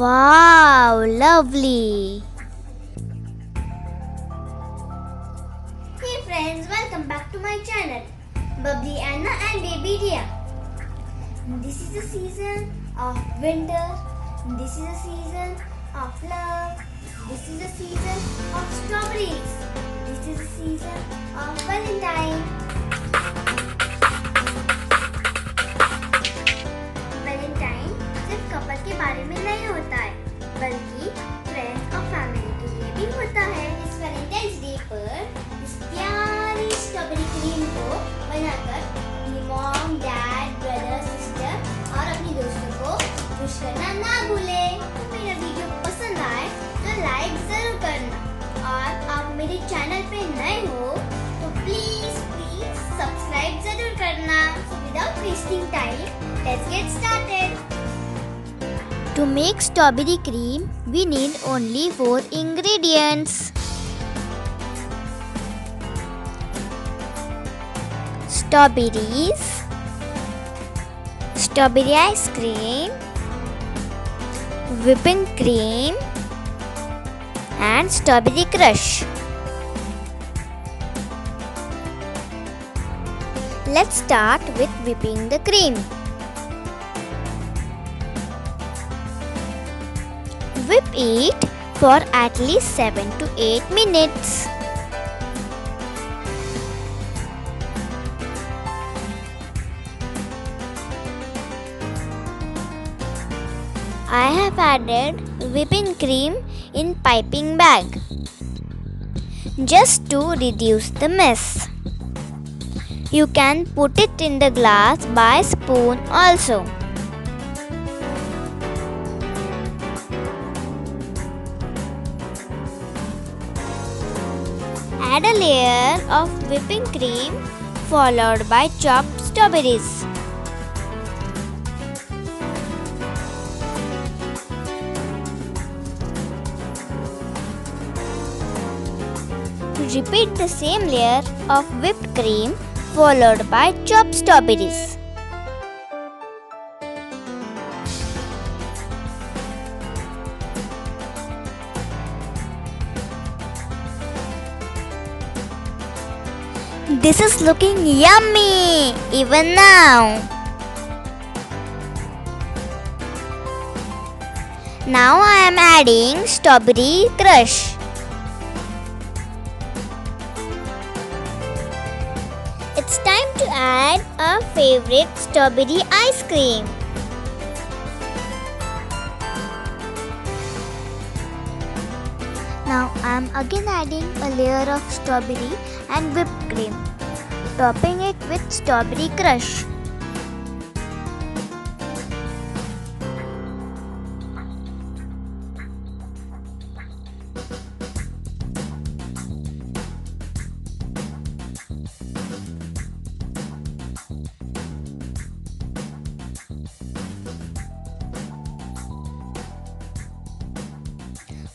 Wow, lovely. Hey friends, welcome back to my channel, Bubbly Anna and Baby Dia. This is the season of winter. This is the season of love. This is the season of strawberries. This is the season of Valentine. Valentine सिर्फ couple के बारे में नहीं होता है, बल्कि friends और family के लिए भी होता है। इस वैलेंटाइंस डे पर इस प्यारी स्ट्रॉबेरी क्रीम को बनाकर अपनी मॉम, डैड, ब्रदर, सिस्टर और अपनी दोस्तों को विश करना ना भूलें। तो मेरा वीडियो पसंद आए तो लाइक जरूर करना, और आप मेरे चैनल पे नए हो तो प्लीज सब्सक्राइब जरूर करना। So without wasting time, let's get started. To make strawberry cream, we need only 4 ingredients. Strawberries, strawberry ice cream, whipping cream, and strawberry crush. Let's start with whipping the cream. Whip it for at least 7 to 8 minutes. I have added whipping cream in piping bag just to reduce the mess. You can put it in the glass by spoon also. Add a layer of whipping cream followed by chopped strawberries. Repeat the same layer of whipped cream followed by chopped strawberries. This is looking yummy even now. Now I am adding strawberry crush. It's time to add our favorite strawberry ice cream. Now I am again adding a layer of strawberry and whipped cream, topping it with strawberry crush.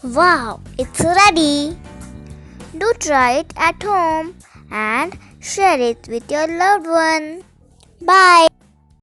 Wow, it's ready! Do try it at home and share it with your loved one. Bye!